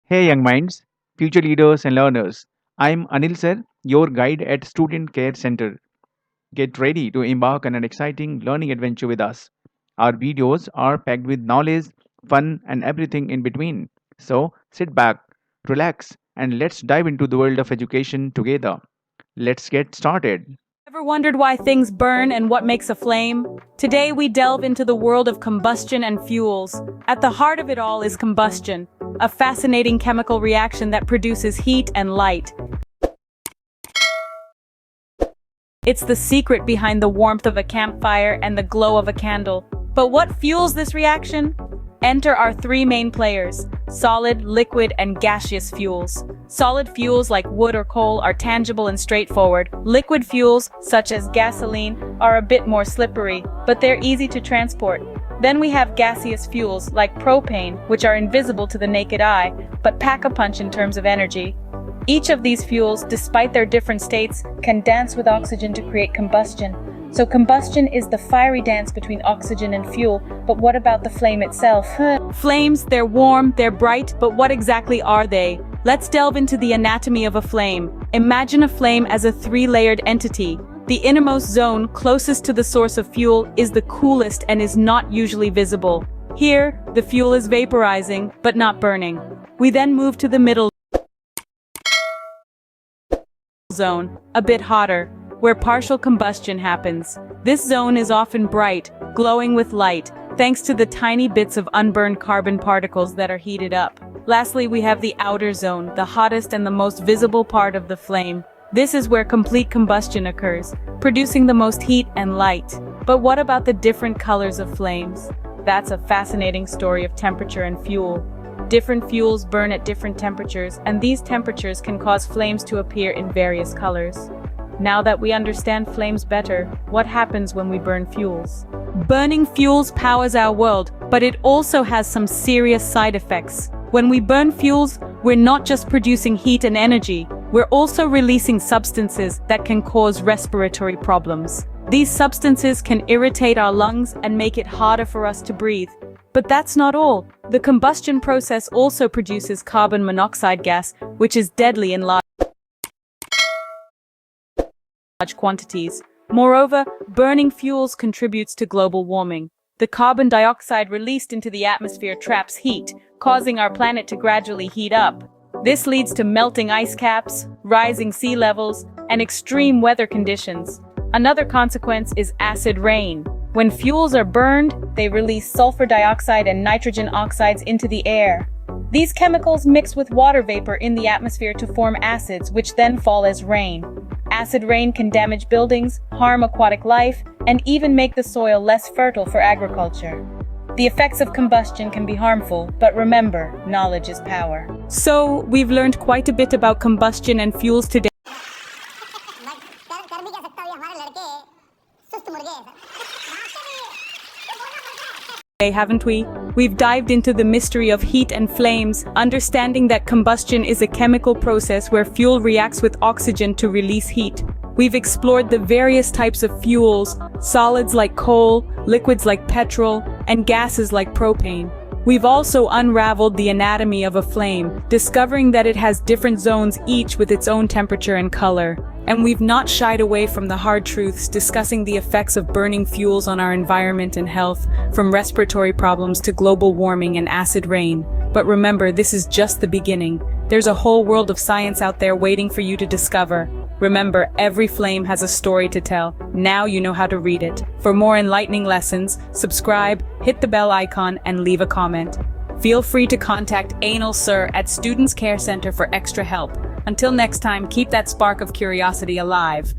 Hey, young minds, future leaders and learners. I'm Anil Sir, your guide at Student Care Center. Get ready to embark on an exciting learning adventure with us. Our videos are packed with knowledge, fun, and everything in between. So sit back, relax, and let's dive into the world of education together. Let's get started. Ever wondered why things burn and what makes a flame? Today we delve into the world of combustion and fuels. At the heart of it all is combustion, a fascinating chemical reaction that produces heat and light. It's the secret behind the warmth of a campfire and the glow of a candle. But what fuels this reaction? Enter our three main players: solid, liquid, and gaseous fuels. Solid fuels like wood or coal are tangible and straightforward. Liquid fuels, such as gasoline, are a bit more slippery, but they're easy to transport. Then we have gaseous fuels like propane, which are invisible to the naked eye, but pack a punch in terms of energy. Each of these fuels, despite their different states, can dance with oxygen to create combustion. So combustion is the fiery dance between oxygen and fuel, but what about the flame itself? Flames, they're warm, they're bright, but what exactly are they? Let's delve into the anatomy of a flame. Imagine a flame as a three-layered entity. The innermost zone, closest to the source of fuel, is the coolest and is not usually visible. Here, the fuel is vaporizing, but not burning. We then move to the middle zone, a bit hotter, where partial combustion happens. This zone is often bright, glowing with light, thanks to the tiny bits of unburned carbon particles that are heated up. Lastly, we have the outer zone, the hottest and the most visible part of the flame. This is where complete combustion occurs, producing the most heat and light. But what about the different colors of flames? That's a fascinating story of temperature and fuel. Different fuels burn at different temperatures, and these temperatures can cause flames to appear in various colors. Now that we understand flames better, what happens when we burn fuels? Burning fuels powers our world, but it also has some serious side effects. When we burn fuels, we're not just producing heat and energy, we're also releasing substances that can cause respiratory problems. These substances can irritate our lungs and make it harder for us to breathe. But that's not all. The combustion process also produces carbon monoxide gas, which is deadly in large quantities. Moreover, burning fuels contributes to global warming. The carbon dioxide released into the atmosphere traps heat, causing our planet to gradually heat up. This leads to melting ice caps, rising sea levels, and extreme weather conditions. Another consequence is acid rain. When fuels are burned, they release sulfur dioxide and nitrogen oxides into the air. These chemicals mix with water vapor in the atmosphere to form acids, which then fall as rain. Acid rain can damage buildings, harm aquatic life, and even make the soil less fertile for agriculture. The effects of combustion can be harmful, but remember, knowledge is power. So, we've learned quite a bit about combustion and fuels today. Haven't we? We've dived into the mystery of heat and flames, understanding that combustion is a chemical process where fuel reacts with oxygen to release heat. We've explored the various types of fuels, solids like coal, liquids like petrol, and gases like propane. We've also unraveled the anatomy of a flame, discovering that it has different zones, each with its own temperature and color. And we've not shied away from the hard truths, discussing the effects of burning fuels on our environment and health, from respiratory problems to global warming and acid rain. But remember, this is just the beginning. There's a whole world of science out there waiting for you to discover. Remember, every flame has a story to tell. Now you know how to read it. For more enlightening lessons, subscribe, hit the bell icon, and leave a comment. Feel free to contact Anil Sir at Students Care Center for extra help. Until next time, keep that spark of curiosity alive.